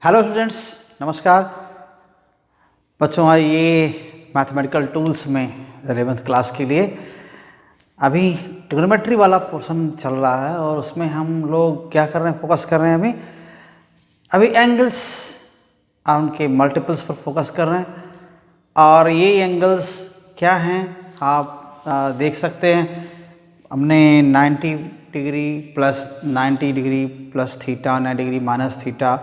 Hello students, नमस्कार बच्चों। आज ये मैथमेटिकल टूल्स में 11th क्लास के लिए अभी ट्रिग्नोमेट्री वाला पोर्शन चल रहा है और उसमें हम लोग क्या कर रहे हैं, फोकस कर रहे हैं अभी एंगल्स उनके मल्टीपल्स पर फोकस कर रहे हैं। और ये एंगल्स क्या हैं आप देख सकते हैं। हमने 90 degree plus 90 degree plus theta, 90 degree minus theta,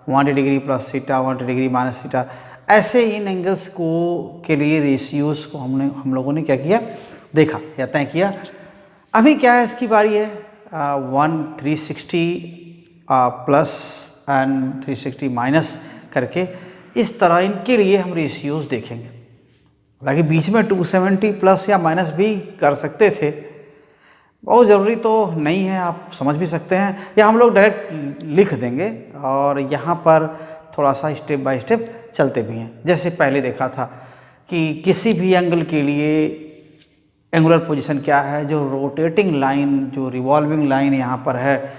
180 degree plus theta, 180 degree minus theta, ऐसे इन एंगल्स को के लिए रेशियोज को हम लोगों ने क्या किया, देखा या तय किया। अभी क्या है, इसकी बारी है 360 प्लस एंड 360 माइनस करके इस तरह इनके लिए हम रेशियोज देखेंगे। हालांकि बीच में 270 प्लस या माइनस भी कर सकते थे, बहुत ज़रूरी तो नहीं है, आप समझ भी सकते हैं, या हम लोग डायरेक्ट लिख देंगे और यहाँ पर थोड़ा सा स्टेप बाय स्टेप चलते भी हैं। जैसे पहले देखा था कि किसी भी एंगल के लिए एंगुलर पोजीशन क्या है, जो रोटेटिंग लाइन, जो रिवॉल्विंग लाइन यहाँ पर है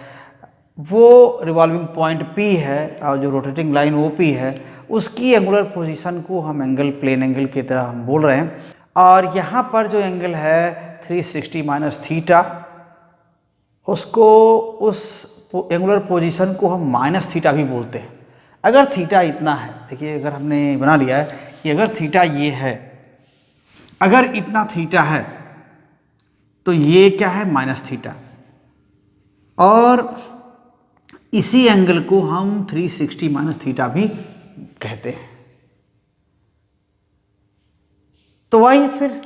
वो रिवॉल्विंग पॉइंट P है और जो रोटेटिंग लाइन OP है उसकी एंगुलर पोजीशन को हम एंगल, प्लेन एंगल की तरह हम बोल रहे हैं। और यहाँ पर जो एंगल है 360 माइनस थीटा, उसको, उस एंगुलर पोजीशन को हम माइनस थीटा भी बोलते हैं। अगर थीटा इतना है, देखिए अगर हमने बना लिया है कि अगर थीटा ये है, अगर इतना थीटा है तो ये क्या है, माइनस थीटा, और इसी एंगल को हम 360 माइनस थीटा भी कहते हैं। तो वही फिर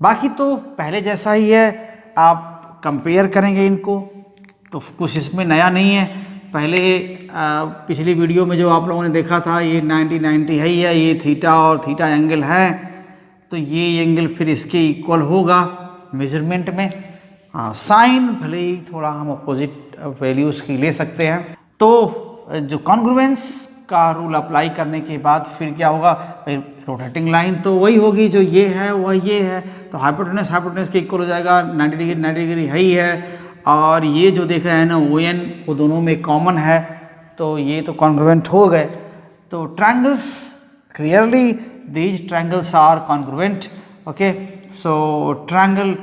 बाकी तो पहले जैसा ही है, आप कंपेयर करेंगे इनको तो कुछ इसमें नया नहीं है। पहले पिछली वीडियो में जो आप लोगों ने देखा था, ये 90 है ही है, ये थीटा और थीटा एंगल है, तो ये एंगल फिर इसके इक्वल होगा मेजरमेंट में। साइन भले ही थोड़ा हम अपोजिट वैल्यूज़ की ले सकते हैं। तो जो कॉन्ग्रुएंस का रूल अप्लाई करने के बाद फिर क्या होगा, रोटेटिंग लाइन तो वही होगी, जो ये है वह ये है, तो हाइपोटेनस के इक्वल हो जाएगा। 90 डिग्री है ही है, और ये जो देख रहे हैं ना ON, वो दोनों में कॉमन है, तो ये तो कॉन्ग्रुएंट हो गए। तो triangles, clearly these triangles are congruent. Okay, so triangle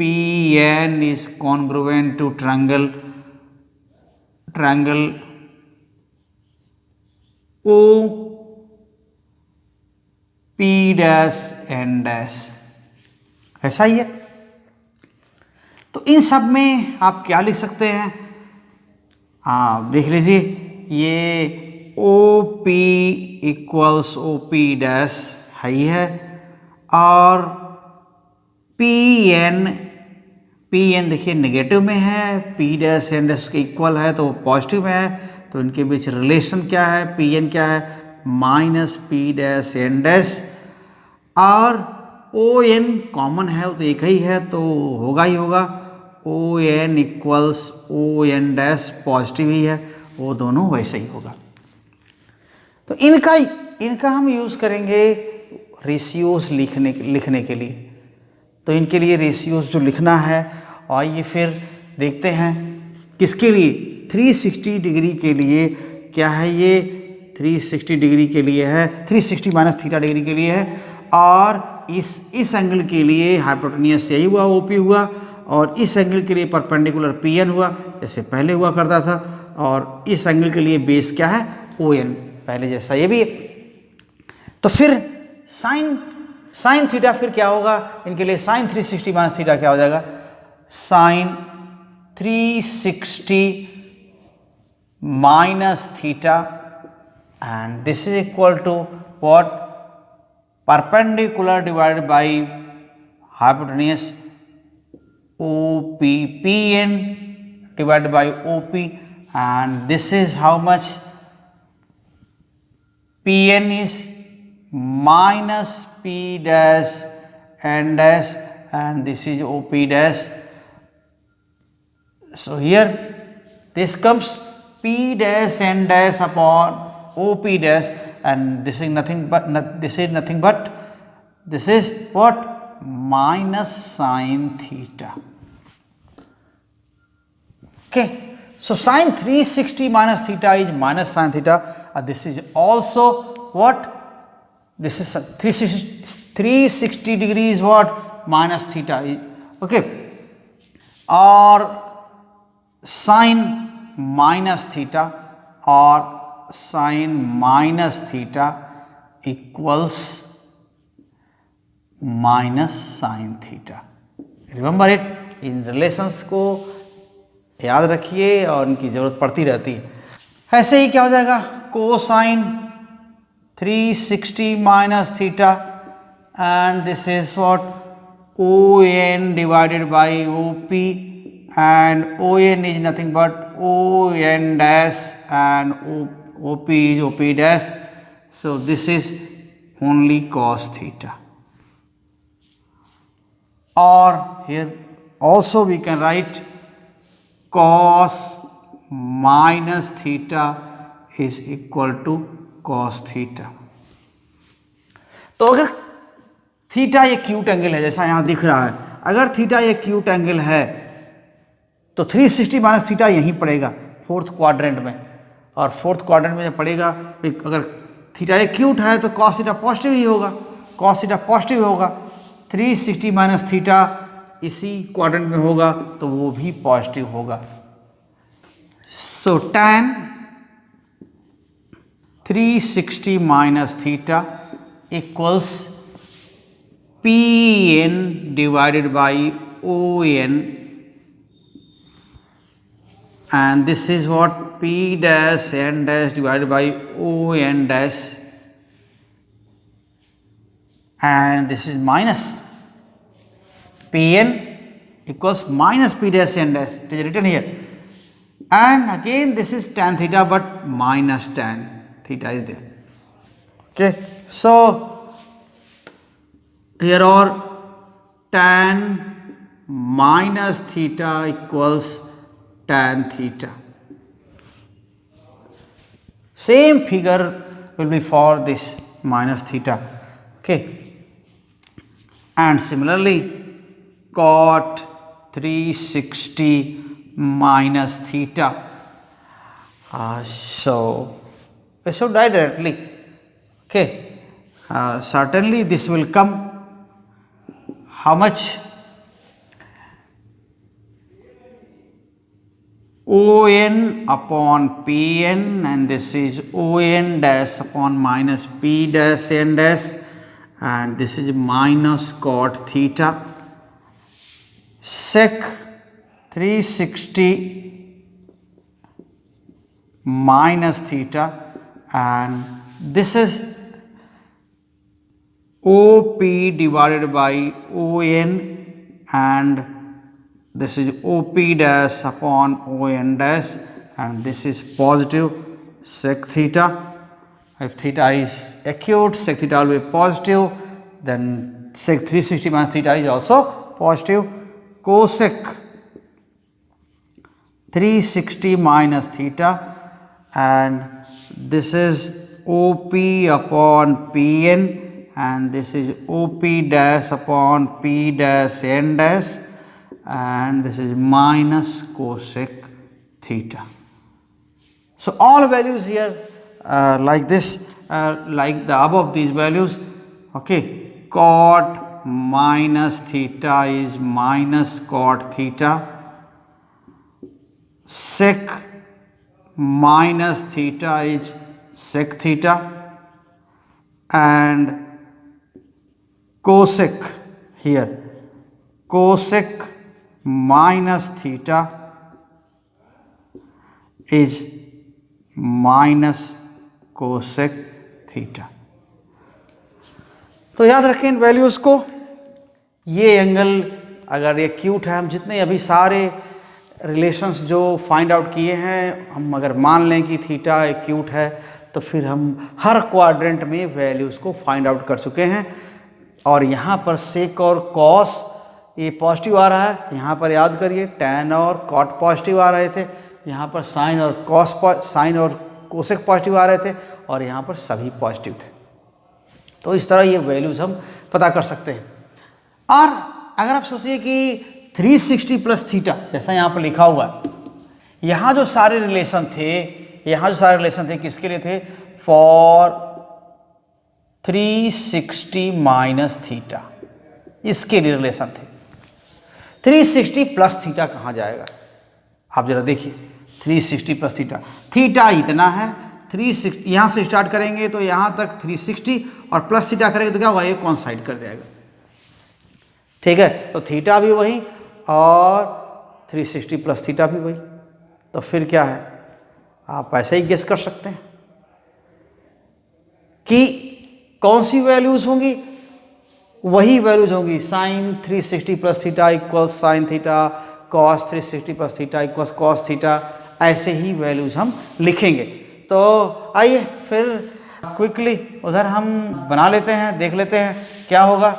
OPN is congruent to triangle OP dash N dash, ऐसा ही है। तो इन सब में आप क्या लिख सकते हैं, देख लीजिए, ये OP इक्वल्स OP डैश है ही है, और PN देखिए नेगेटिव में है, P डैश N डैश के इक्वल है तो पॉजिटिव में है, तो इनके बीच रिलेशन क्या है, PN क्या है, minus P dash N dash, और ON कॉमन है तो एक ही है तो होगा ही होगा, ON equals ON dash positive ही है, वो दोनों वैसे ही होगा। तो इनका हम यूज़ करेंगे रेशियोज लिखने के लिए। तो इनके लिए रेशियोज जो लिखना है, आइए फिर देखते हैं किसके लिए, 360 डिग्री के लिए क्या है, ये 360 डिग्री के लिए है, 360 माइनस थीटा डिग्री के लिए है, और इस एंगल के लिए हाइपोटेन्यूस यही हुआ, OP हुआ, और इस एंगल के लिए परपेंडिकुलर PN हुआ जैसे पहले हुआ करता था, और इस एंगल के लिए बेस क्या है, ON, पहले जैसा ये भी है। तो फिर साइन थीटा फिर क्या होगा, इनके लिए साइन 360 माइनस थीटा क्या हो जाएगा, sine 360 minus theta, and this is equal to what, perpendicular divided by hypotenuse OPPN divided by OP, and this is how much, PN is minus P dash N dash, and this is OP dash. So here this comes P dash N dash upon OP dash, and this is nothing but this is what, minus sin theta. Okay, so sine 360 minus theta is minus sine theta. This is also what? This is 360 degrees what? Minus theta. Okay, or sine minus theta or sine minus theta equals minus sine theta. Remember it, in relations को याद रखिए और इनकी ज़रूरत पड़ती रहती है। ऐसे ही क्या हो जाएगा, cosine 360 minus theta and this is what, O N divided by O P and O N is nothing but O N dash and O P is O P dash, so this is only cos theta. और here also we can write cos minus theta is equal to cos theta। तो अगर theta ये cute angle है जैसा यहाँ दिख रहा है, अगर थीटा ये क्यूट एंगल है तो 360 माइनस थीटा यहीं पड़ेगा फोर्थ क्वाड्रेंट में, और फोर्थ क्वाड्रेंट में जब पड़ेगा अगर थीटा ये क्यूट है तो cos थीटा पॉजिटिव ही होगा, cos थीटा पॉजिटिव होगा, 360 माइनस थीटा इसी क्वाड्रेंट में होगा तो वो भी पॉजिटिव होगा। So tan 360 minus theta equals P N divided by O N and this is what, P dash N dash divided by O N dash and this is minus Pn equals minus P dash n dash, it is written here, and again this is tan theta but minus tan theta is there. Okay, so here are tan minus theta equals tan theta. Same figure will be for this minus theta. Okay, and similarly cot 360 minus theta. So we should write directly. Okay, certainly this will come how much, ON upon PN and this is ON dash upon minus P dash N dash and this is minus cot theta sec 360 minus theta and this is OP divided by ON and this is OP dash upon ON dash and this is positive sec theta. If theta is acute, sec theta will be positive, then sec 360 minus theta is also positive. Cosec 360 minus theta and this is OP upon PN and this is OP dash upon P dash N dash and this is minus cosec theta. So all values here like this, like the above these values. Okay, cot minus theta is minus cot theta, sec minus theta is sec theta and cosec here, cosec minus theta is minus cosec theta. तो याद रखें इन values को, ये angle अगर ये cute है, हम जितने अभी सारे रिलेशंस जो फाइंड आउट किए हैं, हम अगर मान लें कि थीटा एक क्यूट है तो फिर हम हर क्वाड्रेंट में वैल्यूज़ को फाइंड आउट कर चुके हैं। और यहाँ पर सेक और कॉस ये पॉजिटिव आ रहा है, यहाँ पर याद करिए टैन और कॉट पॉजिटिव आ रहे थे, यहाँ पर साइन और कॉस साइन और कोसेक पॉजिटिव आ रहे थे और यहाँ पर सभी पॉजिटिव थे। तो इस तरह ये वैल्यूज़ हम पता कर सकते हैं। और अगर आप सोचिए कि 360 प्लस थीटा जैसा यहाँ पर लिखा हुआ है, यहाँ जो सारे रिलेशन थे किसके लिए थे? फॉर 360 माइनस थीटा, इसके लिए रिलेशन थे। 360 प्लस थीटा कहाँ जाएगा? आप जरा देखिए, 360 प्लस थीटा, थीटा इतना है, 360 यहाँ से स्टार्ट करेंगे तो यहाँ तक 360 और प्लस थीटा करेंगे तो क्या होगा? ये कॉन्साइड कर जाएगा। ठीक है, तो थीटा भी वही और 360 प्लस थीटा भी वही, तो फिर क्या है? आप ऐसे ही गेस कर सकते हैं कि कौन सी वैल्यूज होंगी? वही वैल्यूज होंगी, sine 360 plus theta equals sine theta, cos 360 plus theta equals cos theta, ऐसे ही वैल्यूज हम लिखेंगे। तो आइए फिर क्विकली उधर हम बना लेते हैं, देख लेते हैं क्या होगा।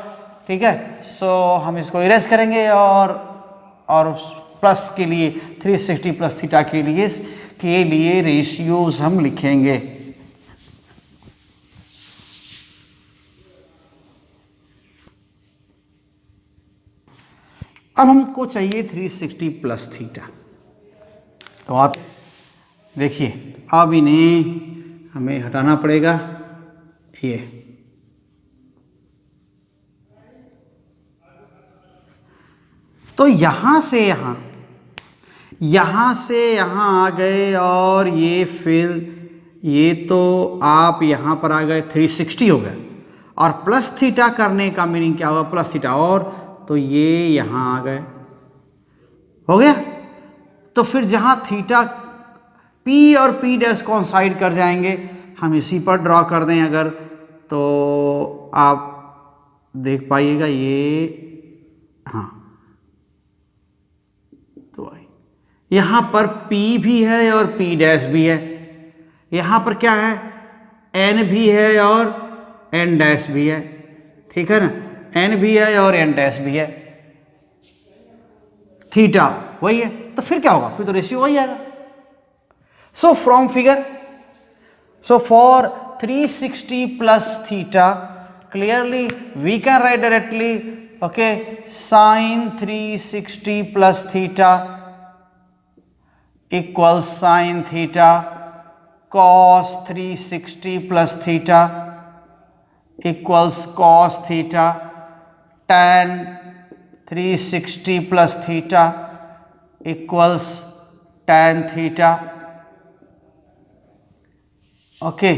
ठीक है, सो हम इसको इरेज करेंगे और प्लस के लिए 360 प्लस थीटा के लिए रेशियोज हम लिखेंगे। अब हमको चाहिए 360 प्लस थीटा, तो आप देखिए अब इन्हें हमें हटाना पड़ेगा। ये तो यहाँ से यहाँ आ गए और ये फिर ये तो आप यहाँ पर आ गए 360 हो गया, और प्लस थीटा करने का मीनिंग क्या होगा? प्लस थीटा, और तो ये यहाँ आ गए, हो गया। तो फिर जहाँ थीटा P और P डैश कॉन्साइड कर जाएंगे, हम इसी पर ड्रॉ कर दें अगर, तो आप देख पाइएगा ये, हाँ, तो यहाँ पर P भी है और P डैश भी है, यहाँ पर क्या है? N भी है और N डैश भी है। ठीक है ना, N भी है और N डैश भी है, थीटा वही है, तो फिर क्या होगा? फिर तो रेशियो वही आएगा। So from figure, so for 360 plus theta, clearly we can write directly, okay, sin 360 plus theta equals sin theta, cos 360 plus theta equals cos theta, tan 360 plus theta equals tan theta, okay,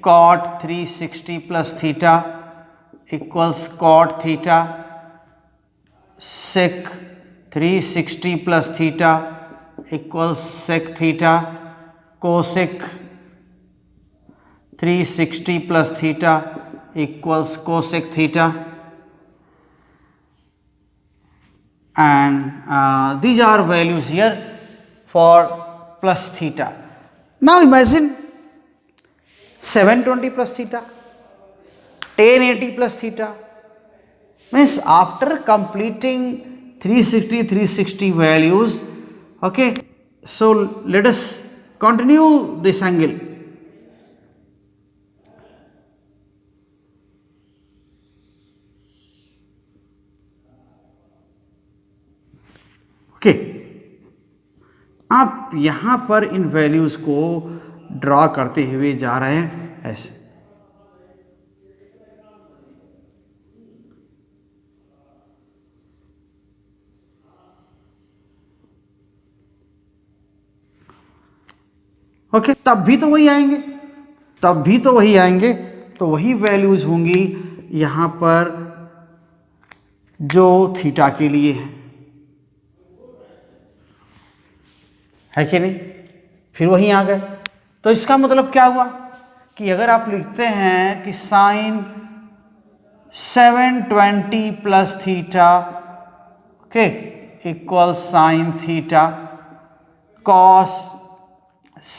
cot 360 plus theta equals cot theta, sec 360 plus theta equals sec theta, cosec 360 plus theta equals cosec theta, and these are values here for plus theta. Now imagine 720 plus theta, 1080 plus theta, means after completing 360 values, okay, so let us continue this angle. Okay, आप यहाँ पर इन values को draw करते हुए जा रहे हैं ऐसे। ओके, तब भी तो वही आएंगे, तो वही वैल्यूज होंगी यहाँ पर जो थीटा के लिए है कि नहीं? फिर वहीं आ गए। तो इसका मतलब क्या हुआ कि अगर आप लिखते हैं कि sine 720 plus theta, okay, equal sine theta, cos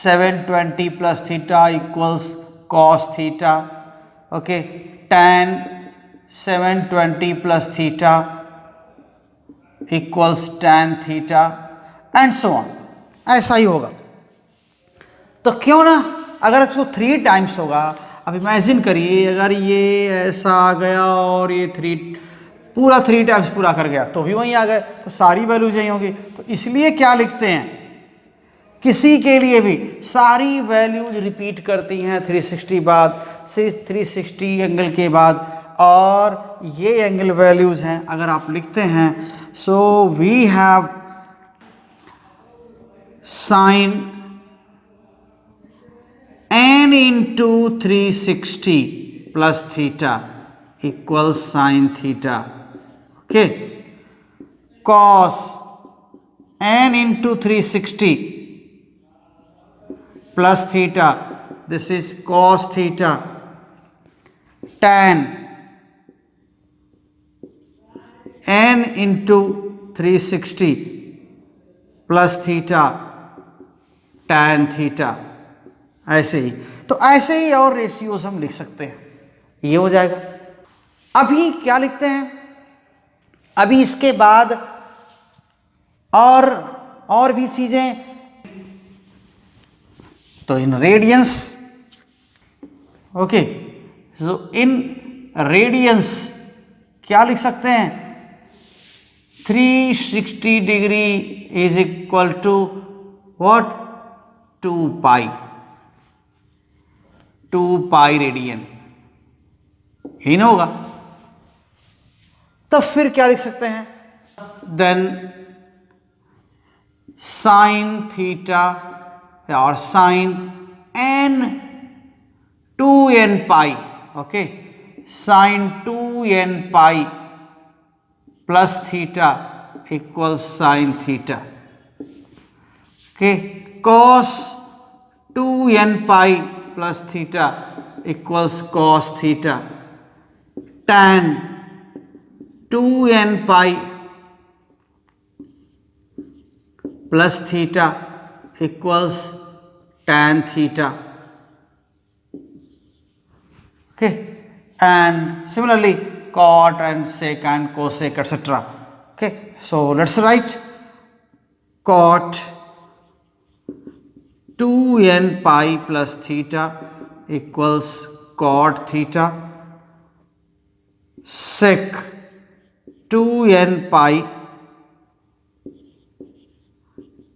720 plus theta equals cos theta, okay, tan 720 plus theta equals tan theta, and so on, ऐसा ही होगा। तो क्यों ना, अगर इसको 3 टाइम्स होगा, अब इमेजिन करिए अगर ये ऐसा आ गया और ये 3 टाइम्स पूरा कर गया तो भी वहीं आ गए, तो सारी वैल्यूज यही होंगी। तो इसलिए क्या लिखते हैं किसी के लिए भी सारी वैल्यूज रिपीट करती हैं 360 बाद, 360 एंगल के बाद, और ये एंगल वैल्यूज हैं। अगर आप लिखते हैं so we have sine n into 360 plus theta equals sin theta. Okay, cos n into 360 plus theta, this is cos theta. Tan n into 360 plus theta, tan theta. ऐसे ही, तो ऐसे ही और रेशियोज हम लिख सकते हैं, ये हो जाएगा। अभी क्या लिखते हैं, अभी इसके बाद और भी चीजें, तो in radians, okay, so in radians क्या लिख सकते हैं, 360 degree is equal to what, 2 pi radian, ही ना होगा। तब फिर क्या लिख सकते हैं, देन साइन थीटा और sine n 2n pi, okay, sine 2n pi plus theta equals sine theta, okay, cos 2n pi plus theta equals cos theta, tan 2n pi plus theta equals tan theta, okay, and similarly cot and sec and cosec etc. Okay, so let's write cot 2n pi plus theta equals cot theta, sec 2n pi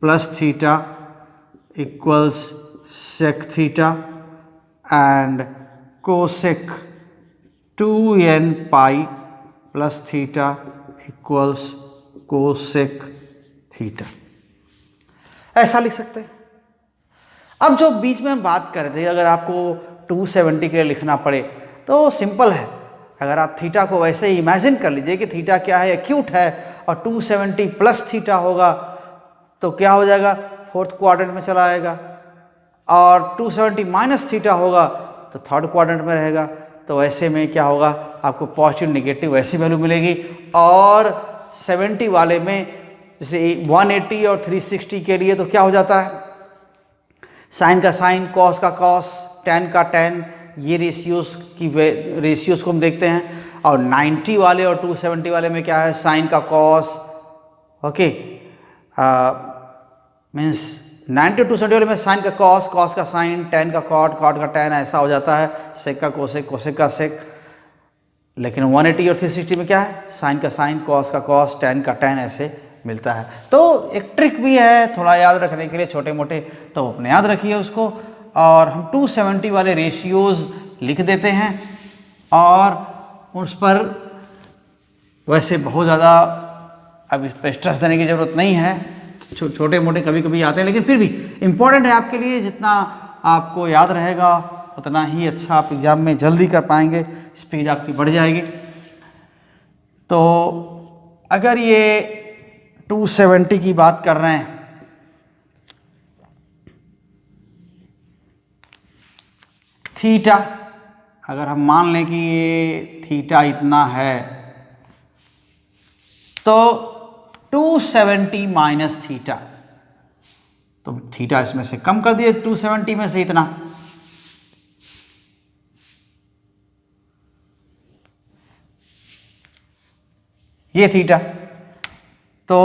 plus theta equals sec theta, and cosec 2n pi plus theta equals cosec theta। ऐसा लिख सकते हैं। अब जो बीच में हम बात कर रहे थे, अगर आपको 270 के लिए लिखना पड़े तो सिंपल है। अगर आप थीटा को वैसे ही इमेजिन कर लीजिए कि थीटा क्या है, एक्यूट है, और 270 प्लस थीटा होगा तो क्या हो जाएगा, फोर्थ क्वाड्रेंट में चला आएगा, और 270 माइनस थीटा होगा तो थर्ड क्वाड्रेंट में रहेगा। तो ऐसे में क्या होगा, आपको पॉजिटिव नेगेटिव ऐसी वैल्यू मिलेगी, और 70 वाले में जैसे 180 और 360 के लिए तो क्या हो जाता है, साइन का साइन, कॉस का कॉस, टैन का टैन, ये रेशियोज को हम देखते हैं। और 90 वाले और 270 वाले में क्या है, साइन का कॉस, ओके, मीन्स 90 270 वाले में साइन का कॉस, कॉस का साइन, टैन का कॉट, कॉट का टैन, ऐसा हो जाता है, सेक का कोसेक, कोसेक का सेक। लेकिन 180 और 360 में क्या है, साइन का साइन, कॉस का कॉस, टैन का टैन, ऐसे मिलता है। तो एक ट्रिक भी है थोड़ा याद रखने के लिए, छोटे मोटे, तो अपने याद रखिए उसको। और हम 270 वाले रेशियोज लिख देते हैं, और उस पर वैसे बहुत ज़्यादा अब इस पर स्ट्रेस देने की ज़रूरत नहीं है, छोटे मोटे कभी कभी आते हैं, लेकिन फिर भी इम्पोर्टेंट है आपके लिए। जितना आपको याद रहेगा उतना ही अच्छा आप एग्ज़ाम में जल्दी कर पाएंगे, स्पीड आपकी बढ़ जाएगी। तो अगर ये 270 की बात कर रहे हैं, थीटा, अगर हम मान लें कि ये थीटा इतना है, तो 270 माइनस थीटा, तो थीटा इसमें से कम कर दिए, 270 में से इतना, ये थीटा, तो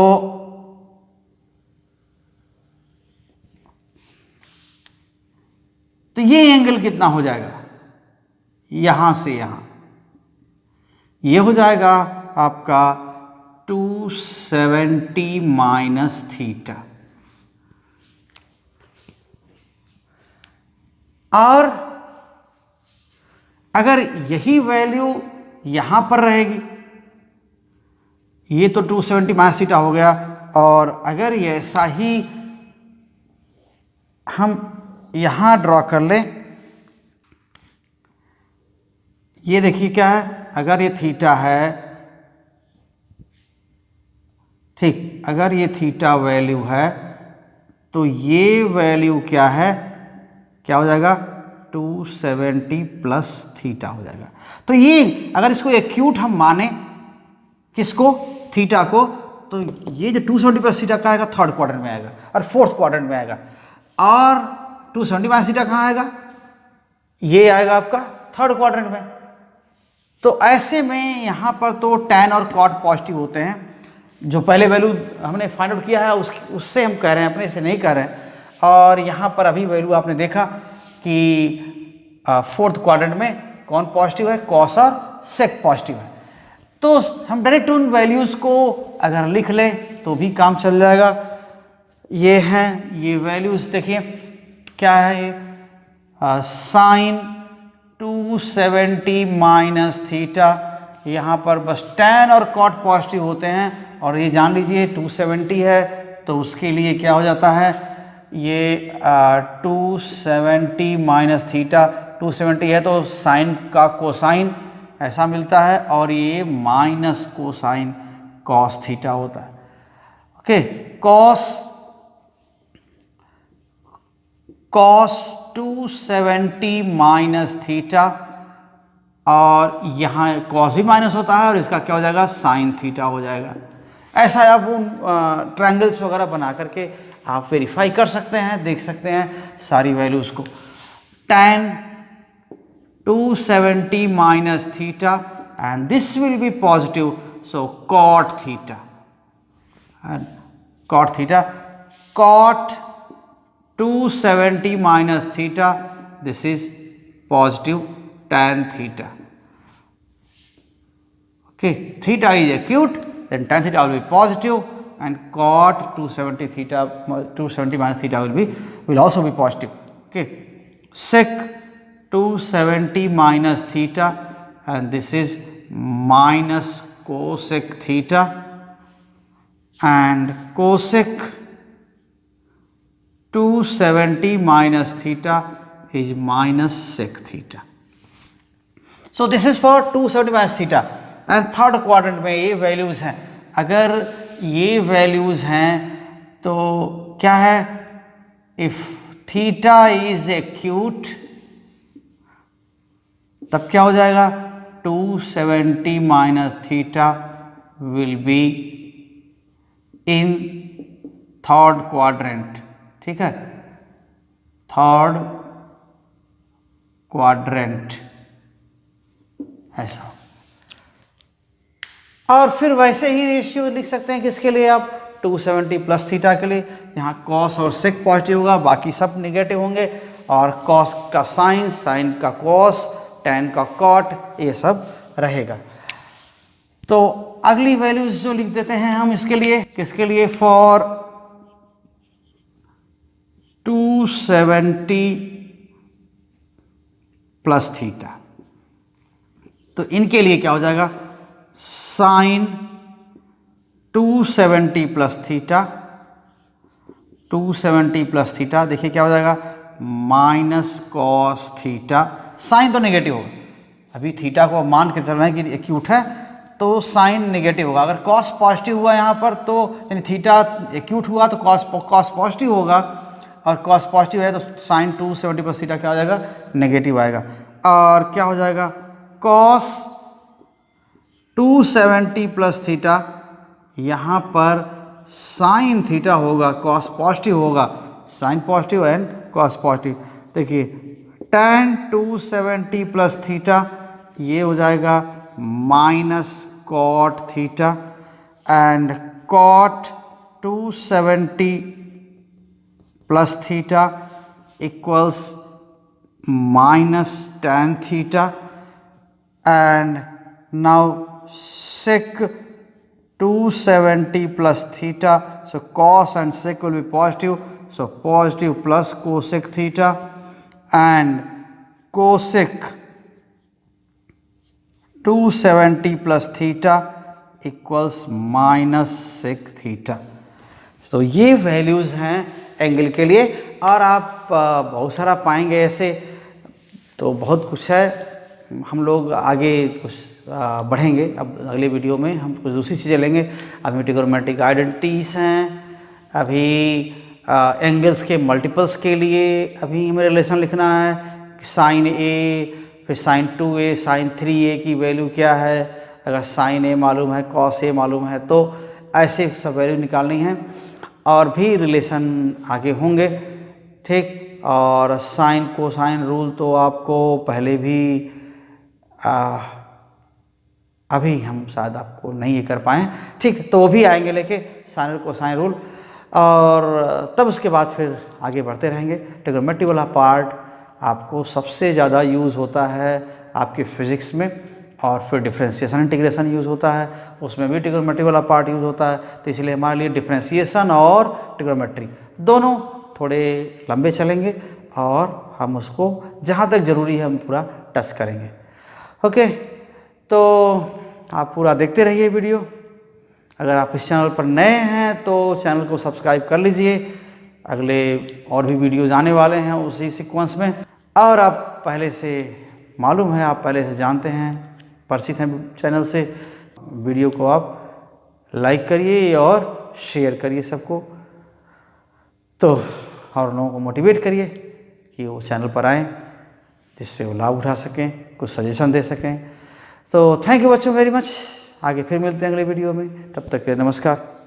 ये एंगल कितना हो जाएगा, यहां से यहां, ये हो जाएगा आपका 270 माइनस थीटा। और अगर यही वैल्यू यहां पर रहेगी, ये तो 270 माइनस थीटा हो गया, और अगर ये ऐसा ही हम यहां ड्रॉ कर लें, ये देखिए क्या है, अगर ये थीटा है, ठीक, अगर ये थीटा वैल्यू है तो ये वैल्यू क्या है, क्या हो जाएगा, 270 प्लस थीटा हो जाएगा। तो ये अगर इसको एक्यूट हम माने, किसको, थीटा को, तो ये जो 270 प्लस थीटा कहाँ आएगा, थर्ड क्वाड्रेंट में आएगा और फोर्थ क्वाड्रेंट में आएगा, और 270 माइनस थीटा कहाँ आएगा, ये आएगा आपका थर्ड क्वाड्रेंट में। तो ऐसे में यहाँ पर तो tan और cot पॉजिटिव होते हैं, जो पहले वैल्यू हमने फाइंड आउट किया है उससे हम कह रहे हैं, अपने से नहीं कह रहे हैं। और यहाँ पर अभी वैल्यू आपने देखा कि फोर्थ क्वाड्रेंट में कौन पॉजिटिव है, cos और sec पॉजिटिव है। तो हम डायरेक्ट उन वैल्यूज़ को अगर लिख लें तो भी काम चल जाएगा। ये हैं, ये वैल्यूज़ देखिए क्या है, ये साइन 270 माइनस थीटा, यहाँ पर बस tan और cot पॉजिटिव होते हैं, और ये जान लीजिए 270 है तो उसके लिए क्या हो जाता है, ये 270 माइनस थीटा, 270 है तो साइन का कोसाइन ऐसा मिलता है, और ये माइनस कोसाइन कॉस थीटा होता है। ओके, कॉस 270 माइनस थीटा, और यहाँ कॉस भी माइनस होता है, और इसका क्या हो जाएगा, साइन थीटा हो जाएगा। ऐसा आप उन ट्रायंगल्स वगैरह बना करके आप वेरीफाई कर सकते हैं, देख सकते हैं सारी वैल्यूज़ को। tan 270 minus theta, and this will be positive, so cot theta, and cot theta, cot 270 minus theta, this is positive tan theta. Okay, theta is acute, then tan theta will be positive, and cot 270 minus theta will also be positive. Okay, sec 270 minus theta, and this is minus cosec theta, and cosec 270 minus theta is minus sec theta. So this is for 270 minus theta, and third quadrant में ये values हैं। अगर ये values हैं तो क्या है, if theta is acute तब क्या हो जाएगा, 270 minus theta will be in third quadrant. ठीक है, थर्ड क्वाड्रेंट ऐसा। और फिर वैसे ही रेशियो लिख सकते हैं किसके लिए, आप 270 प्लस थीटा के लिए, यहाँ कॉस और सेक पॉजिटिव होगा, बाकी सब निगेटिव होंगे, और कॉस का साइन, साइन का कॉस, tan का cot, ये सब रहेगा। तो अगली वैल्यूज जो लिख देते हैं हम इसके लिए, किसके लिए, फॉर 270 प्लस थीटा, तो इनके लिए क्या हो जाएगा, sine 270 plus theta, 270 plus theta, देखिए क्या हो जाएगा, माइनस कॉस थीटा, साइन तो नेगेटिव होगा, अभी थीटा को मान के चलना है कि एक्यूट है तो साइन नेगेटिव होगा। अगर कॉस पॉजिटिव हुआ यहाँ पर तो यानी थीटा एक्यूट हुआ तो कॉस पॉजिटिव होगा, और कॉस पॉजिटिव है तो साइन 270 प्लस थीटा क्या हो जाएगा, नेगेटिव आएगा। और क्या हो जाएगा, कॉस 270 प्लस थीटा, यहाँ पर साइन थीटा होगा, कॉस पॉजिटिव होगा, sine positive and cos positive. देखिए tan 270 प्लस थीटा ये हो जाएगा minus cot theta, and cot 270 plus theta equals minus tan theta, and now sec 270 plus theta, so cos and sec will be positive, so positive plus cosec theta, and cosec 270 plus theta equals minus sec theta. तो ये values हैं angle के लिए, और आप बहुत सारा पाएंगे ऐसे, तो बहुत कुछ है। हम लोग आगे कुछ बढ़ेंगे, अब अगले वीडियो में हम कुछ दूसरी चीज़ें लेंगे। अभी ट्रिग्नोमेट्रिक आइडेंटिटीज़ हैं, अभी एंगल्स के मल्टीपल्स के लिए अभी हमें रिलेशन लिखना है कि साइन ए फिर साइन 2a साइन 3a की वैल्यू क्या है। अगर साइन ए मालूम है, कॉस ए मालूम है, तो ऐसे सब वैल्यू निकालनी है। और भी रिलेशन आगे होंगे, ठीक। और साइन कोसाइन रूल तो आपको पहले भी अभी हम शायद आपको नहीं ये कर पाएँ, ठीक। तो वो भी आएंगे लेके साइन और कोसाइन रूल, और तब उसके बाद फिर आगे बढ़ते रहेंगे। ट्रिग्नोमेट्री वाला पार्ट आपको सबसे ज़्यादा यूज़ होता है आपके फिज़िक्स में, और फिर डिफरेंशिएशन इंटीग्रेशन यूज़ होता है, उसमें भी ट्रिग्नोमेट्री वाला पार्ट यूज़ होता है। तो इसलिए हमारे लिए डिफरेंशिएशन और ट्रिग्नोमेट्री दोनों थोड़े लंबे चलेंगे, और हम उसको जहाँ तक ज़रूरी है हम पूरा टच करेंगे। ओके, तो आप पूरा देखते रहिए वीडियो। अगर आप इस चैनल पर नए हैं तो चैनल को सब्सक्राइब कर लीजिए, अगले और भी वीडियोज़ आने वाले हैं उसी सीक्वेंस में। और आप पहले से मालूम है, आप पहले से जानते हैं, परिचित हैं चैनल से, वीडियो को आप लाइक करिए और शेयर करिए सबको, तो और लोगों को मोटिवेट करिए कि वो चैनल पर आएँ, जिससे वो लाभ उठा सकें, कुछ सजेशन दे सकें। तो थैंक यू बच्चों वेरी मच। आगे फिर मिलते हैं अगले वीडियो में, तब तक के नमस्कार।